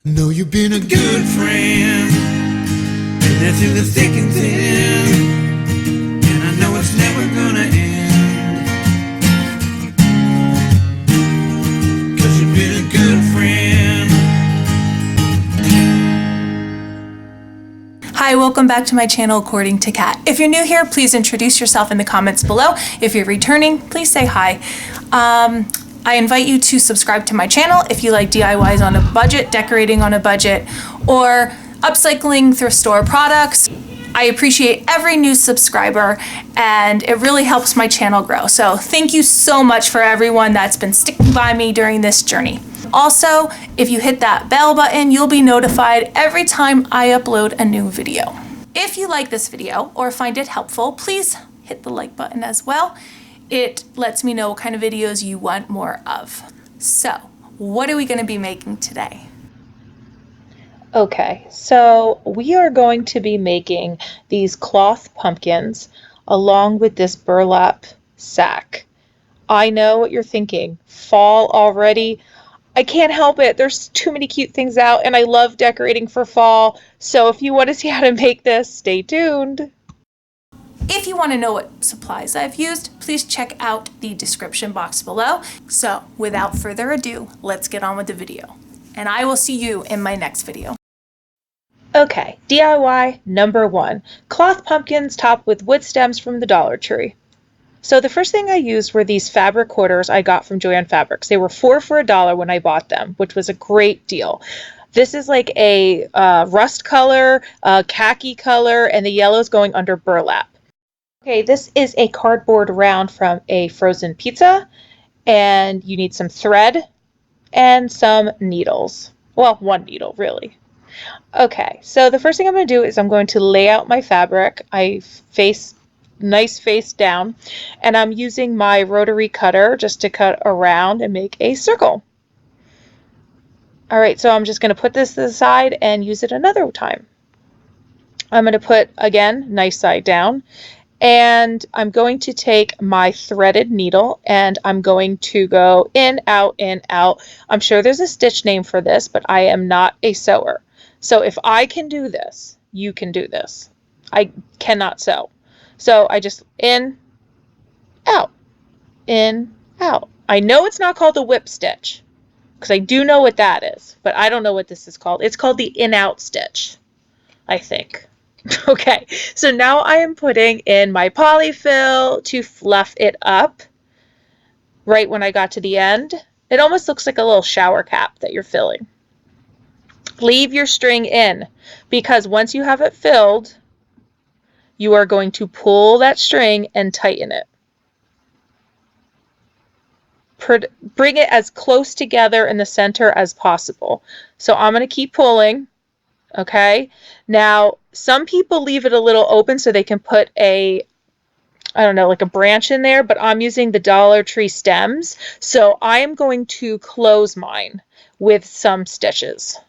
Know you've been a good friend, been there through the thick and thin, and I know it's never gonna end, 'cause you've been a good friend. Hi, welcome back to my channel, According to Kat. If you're new here, please introduce yourself in the comments below. If you're returning, please say hi. I invite you to subscribe to my channel if you like DIYs on a budget, decorating on a budget, or upcycling thrift store products. I appreciate every new subscriber and it really helps my channel grow. So thank you so much for everyone that's been sticking by me during this journey. Also, if you hit that bell button, you'll be notified every time I upload a new video. If you like this video or find it helpful, please hit the like button as well. It lets me know what kind of videos you want more of. So, what are we going to be making today? Okay, so we are going to be making these cloth pumpkins along with this burlap sack. I know what you're thinking, fall already. I can't help it. There's too many cute things out and I love decorating for fall. So if you want to see how to make this, stay tuned. If you want to know what supplies I've used, please check out the description box below. So without further ado, let's get on with the video. And I will see you in my next video. Okay, DIY number 1, cloth pumpkins topped with wood stems from the Dollar Tree. So the first thing I used were these fabric quarters I got from Joann Fabrics. They were 4 for $1 when I bought them, which was a great deal. This is like a rust color, khaki color, and the yellow is going under burlap. Okay, this is a cardboard round from a frozen pizza, and you need some thread and some needles. Well, one needle, really. Okay, so the first thing I'm going to do is I'm going to lay out my fabric. Nice face down, and I'm using my rotary cutter just to cut around and make a circle. All right, so I'm just going to put this to the side and use it another time. I'm going to put, again, nice side down, and I'm going to take my threaded needle and I'm going to go in, out, in, out. I'm sure there's a stitch name for this, but I am not a sewer. So if I can do this, you can do this. I cannot sew. So I just in, out. I know it's not called a whip stitch because I do know what that is, but I don't know what this is called. It's called the in-out stitch, I think. Okay, so now I am putting in my Poly-Fil to fluff it up right when I got to the end. It almost looks like a little shower cap that you're filling. Leave your string in because once you have it filled, you are going to pull that string and tighten it. Bring it as close together in the center as possible. So I'm going to keep pulling. Okay, now some people leave it a little open so they can put I don't know, like a branch in there, but I'm using the Dollar Tree stems. So I am going to close mine with some stitches.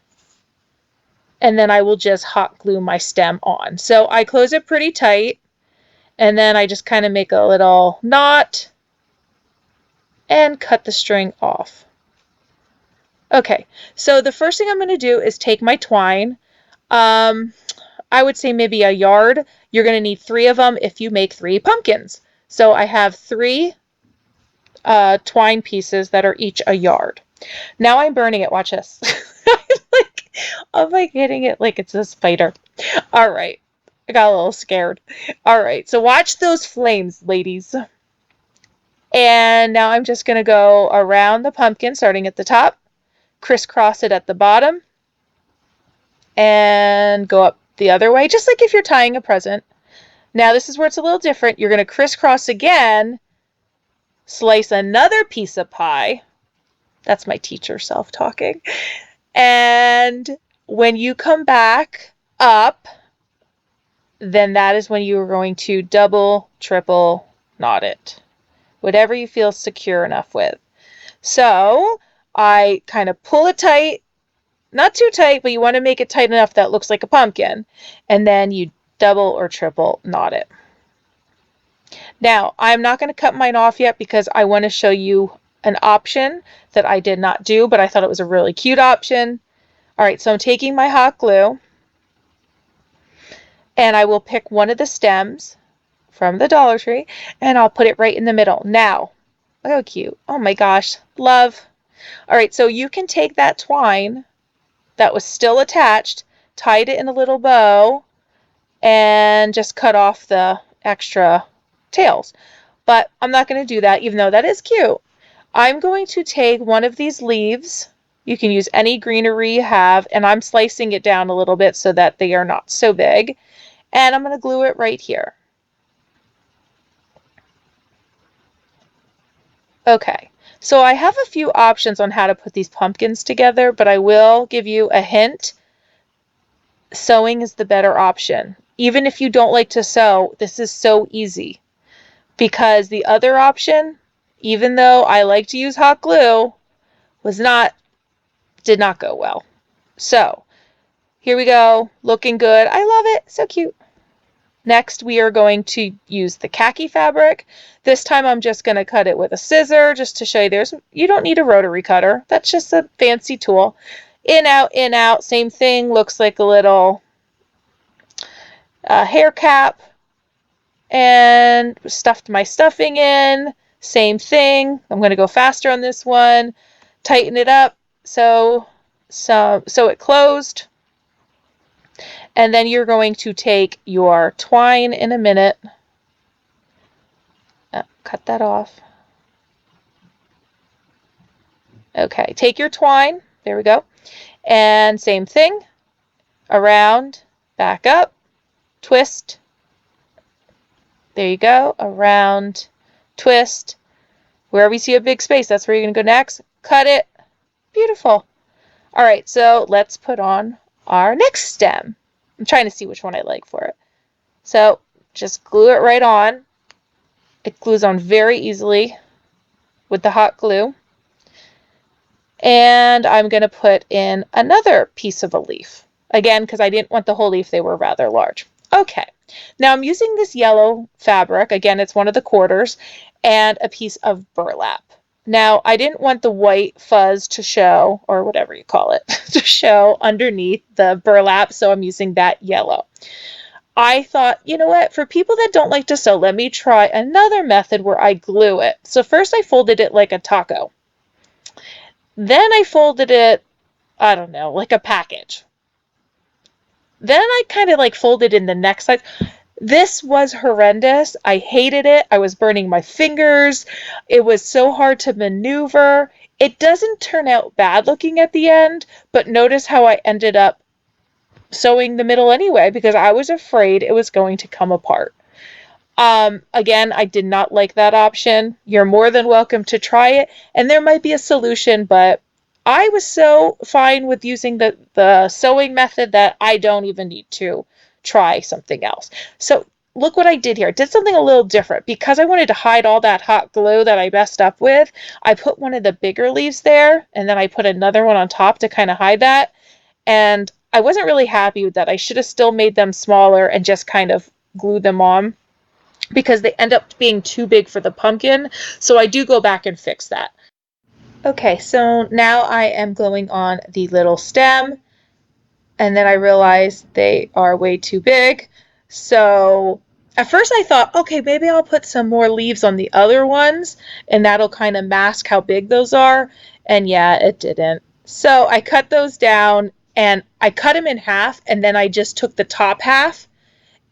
And then I will just hot glue my stem on. So I close it pretty tight, and then I just kind of make a little knot and cut the string off. Okay, so the first thing I'm going to do is take my twine. I would say maybe a yard. You're going to need 3 of them if you make 3 pumpkins. So I have 3 twine pieces that are each a yard. Now I'm burning it. Watch this. I'm like hitting it like it's a spider. All right. I got a little scared. All right. So watch those flames, ladies. And now I'm just going to go around the pumpkin, starting at the top, crisscross it at the bottom, and go up the other way, just like if you're tying a present. Now this is where it's a little different. You're going to crisscross again, slice another piece of pie. That's my teacher self talking. And when you come back up, then that is when you are going to double, triple knot it. Whatever you feel secure enough with. So I kind of pull it tight. Not too tight, but you want to make it tight enough that it looks like a pumpkin. And then you double or triple knot it. Now, I'm not going to cut mine off yet because I want to show you an option that I did not do, but I thought it was a really cute option. All right, so I'm taking my hot glue and I will pick one of the stems from the Dollar Tree and I'll put it right in the middle. Now, look how cute. Oh my gosh, love. All right, so you can take that twine that was still attached, tied it in a little bow, and just cut off the extra tails. But I'm not going to do that, even though that is cute. I'm going to take one of these leaves. You can use any greenery you have, and I'm slicing it down a little bit so that they are not so big. And I'm going to glue it right here. Okay, so I have a few options on how to put these pumpkins together, but I will give you a hint. Sewing is the better option. Even if you don't like to sew, this is so easy. Because the other option, even though I like to use hot glue, did not go well. So, here we go, looking good. I love it, so cute. Next, we are going to use the khaki fabric. This time I'm just going to cut it with a scissor just to show you you don't need a rotary cutter. That's just a fancy tool. In, out, same thing. Looks like a little hair cap. And stuffed my stuffing in. Same thing. I'm going to go faster on this one. Tighten it up so it closed. And then you're going to take your twine in a minute. Cut that off. Okay, take your twine. There we go. And same thing. Around, back up, twist. There you go. Around, twist. Wherever you see a big space, that's where you're going to go next. Cut it. Beautiful. All right, so let's put on our next stem. I'm trying to see which one I like for it. So just glue it right on. It glues on very easily with the hot glue. And I'm going to put in another piece of a leaf. Again, because I didn't want the whole leaf, they were rather large. Okay, now I'm using this yellow fabric. Again, it's one of the quarters, and a piece of burlap. Now, I didn't want the white fuzz to show, or whatever you call it, to show underneath the burlap, so I'm using that yellow. I thought, you know what, for people that don't like to sew, let me try another method where I glue it. So first I folded it like a taco. Then I folded it, I don't know, like a package. Then I kind of like folded in the next side. This was horrendous. I hated it. I was burning my fingers. It was so hard to maneuver. It doesn't turn out bad looking at the end, but notice how I ended up sewing the middle anyway because I was afraid it was going to come apart. Again, I did not like that option. You're more than welcome to try it, and there might be a solution, but I was so fine with using the sewing method that I don't even need to try something else. So look what I did here. I did something a little different. Because I wanted to hide all that hot glue that I messed up with, I put one of the bigger leaves there, and then I put another one on top to kind of hide that. And I wasn't really happy with that. I should have still made them smaller and just kind of glued them on because they end up being too big for the pumpkin. So I do go back and fix that. Okay, so now I am gluing on the little stem. And then I realized they are way too big. So at first I thought, okay, maybe I'll put some more leaves on the other ones and that'll kind of mask how big those are. And yeah, it didn't. So I cut those down and I cut them in half, and then I just took the top half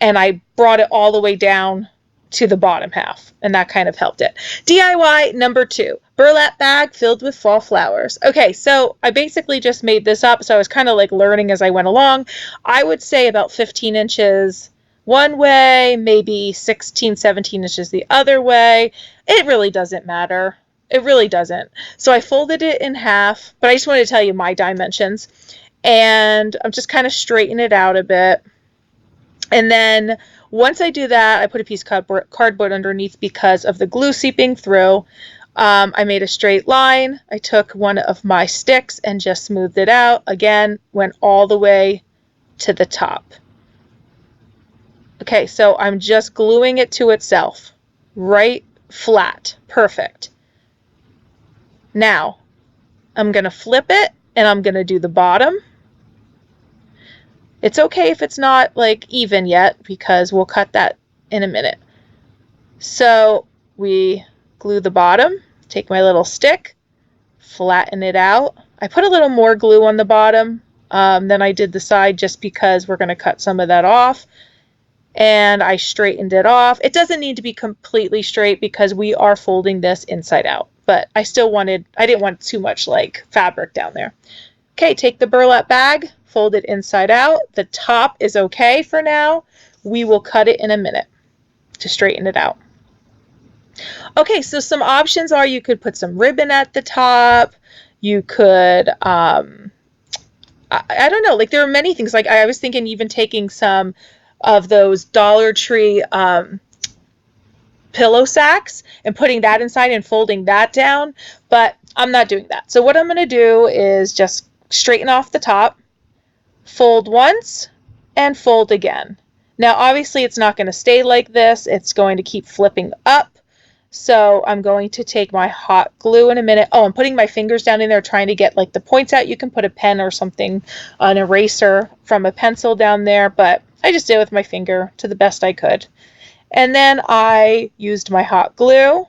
and I brought it all the way down to the bottom half, and that kind of helped it. DIY number 2, burlap bag filled with fall flowers. Okay, so I basically just made this up, so I was kind of like learning as I went along. I would say about 15 inches one way, maybe 16, 17 inches the other way. It really doesn't matter. It really doesn't. So I folded it in half, but I just wanted to tell you my dimensions. And I'm just kind of straightening it out a bit. And then once I do that, I put a piece of cardboard underneath because of the glue seeping through. I made a straight line. I took one of my sticks and just smoothed it out. Again, went all the way to the top. Okay, so I'm just gluing it to itself. Right flat. Perfect. Now, I'm going to flip it and I'm going to do the bottom. It's okay if it's not like even yet, because we'll cut that in a minute. So we glue the bottom, take my little stick, flatten it out. I put a little more glue on the bottom than I did the side, just because we're going to cut some of that off. And I straightened it off. It doesn't need to be completely straight because we are folding this inside out, but I didn't want too much like fabric down there. Okay, take the burlap bag, fold it inside out. The top is okay for now. We will cut it in a minute to straighten it out. Okay, so some options are you could put some ribbon at the top. You could, I don't know, like there are many things. Like I was thinking even taking some of those Dollar Tree pillow sacks and putting that inside and folding that down, but I'm not doing that. So what I'm going to do is just straighten off the top, fold once, and fold again. Now obviously it's not going to stay like this. It's going to keep flipping up. So I'm going to take my hot glue in a minute. Oh, I'm putting my fingers down in there trying to get like the points out. You can put a pen or something, an eraser from a pencil down there, but I just did it with my finger to the best I could. And then I used my hot glue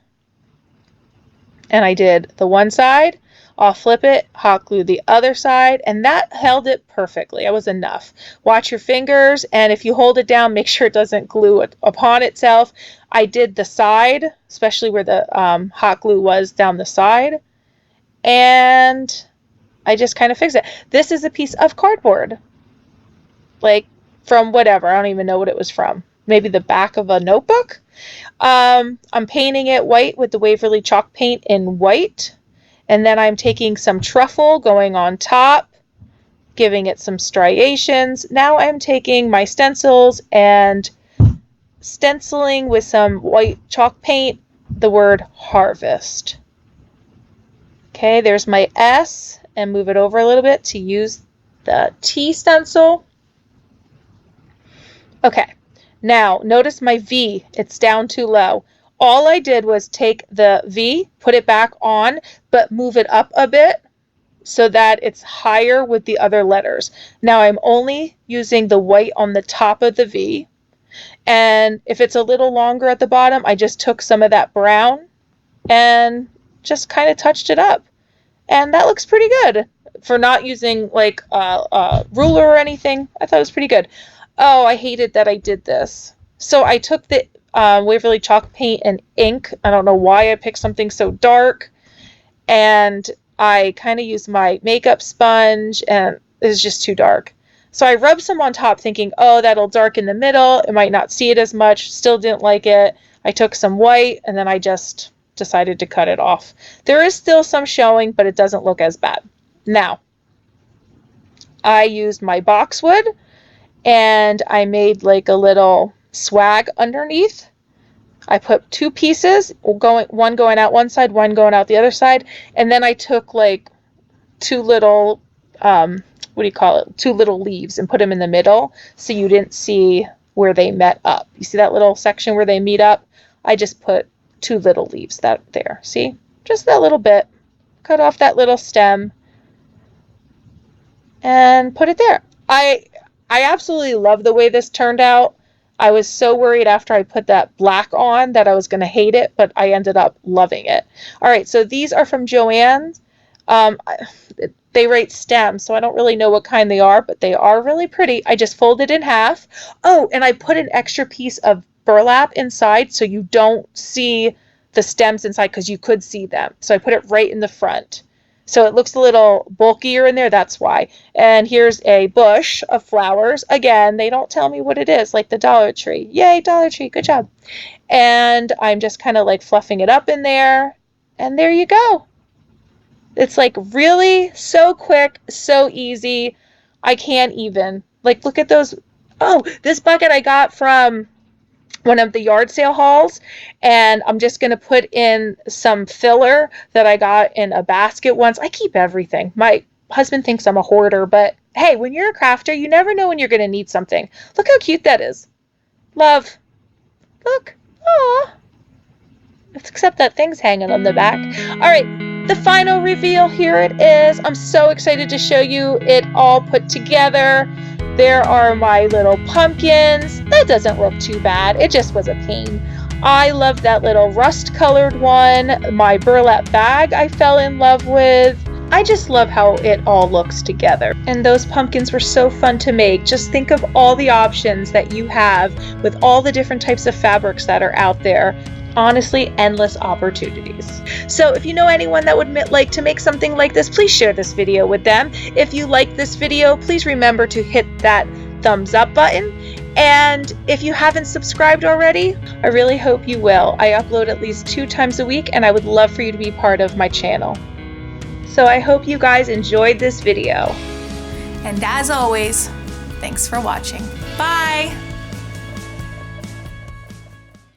and I did the one side. I'll flip it, hot glue the other side, and that held it perfectly. That was enough. Watch your fingers, and if you hold it down, make sure it doesn't glue it upon itself. I did the side, especially where the hot glue was down the side, and I just kind of fixed it. This is a piece of cardboard, like from whatever. I don't even know what it was from. Maybe the back of a notebook. I'm painting it white with the Waverly Chalk Paint in white. And then I'm taking some Truffle, going on top, giving it some striations. Now I'm taking my stencils and stenciling with some white chalk paint the word harvest. Okay, there's my S, and move it over a little bit to use the T stencil. Okay, now notice my V, it's down too low. All I did was take the V, put it back on, but move it up a bit so that it's higher with the other letters. Now I'm only using the white on the top of the V. And if it's a little longer at the bottom, I just took some of that brown and just kind of touched it up. And that looks pretty good for not using like a ruler or anything. I thought it was pretty good. Oh, I hated that I did this. So I took the Waverly Chalk Paint and ink. I don't know why I picked something so dark. And I kind of used my makeup sponge, and it was just too dark. So I rubbed some on top thinking, oh, that'll darken the middle. It might not see it as much. Still didn't like it. I took some white, and then I just decided to cut it off. There is still some showing, but it doesn't look as bad. Now, I used my boxwood, and I made like a little swag underneath. I put two pieces, one going out one side, one going out the other side, and then I took like two little, two little leaves and put them in the middle so you didn't see where they met up. You see that little section where they meet up? I just put two little leaves there. See? Just that little bit. Cut off that little stem and put it there. I absolutely love the way this turned out. I was so worried after I put that black on that I was going to hate it, but I ended up loving it. All right, so these are from Joann's. They write stems, so I don't really know what kind they are, but they are really pretty. I just folded in half. Oh, and I put an extra piece of burlap inside so you don't see the stems inside because you could see them. So I put it right in the front. So it looks a little bulkier in there, that's why. And here's a bush of flowers. Again, they don't tell me what it is, like the Dollar Tree. Yay, Dollar Tree, good job. And I'm just kind of like fluffing it up in there. And there you go. It's like really so quick, so easy. I can't even. Like, look at those. Oh, this bucket I got from one of the yard sale hauls, and I'm just going to put in some filler that I got in a basket once. I keep everything. My husband thinks I'm a hoarder, but hey, when you're a crafter, you never know when you're going to need something. Look how cute that is. Love. Look. Aw. Except that thing's hanging on the back. All right, the final reveal, here it is. I'm so excited to show you it all put together. There are my little pumpkins. That doesn't look too bad. It just was a pain. I love that little rust colored one. My burlap bag I fell in love with. I just love how it all looks together. And those pumpkins were so fun to make. Just think of all the options that you have with all the different types of fabrics that are out there. Honestly, endless opportunities. So if you know anyone that would like to make something like this, please share this video with them. If you like this video, please remember to hit that thumbs up button. And if you haven't subscribed already, I really hope you will. I upload at least 2 times a week, and I would love for you to be part of my channel. So I hope you guys enjoyed this video. And as always, thanks for watching. Bye!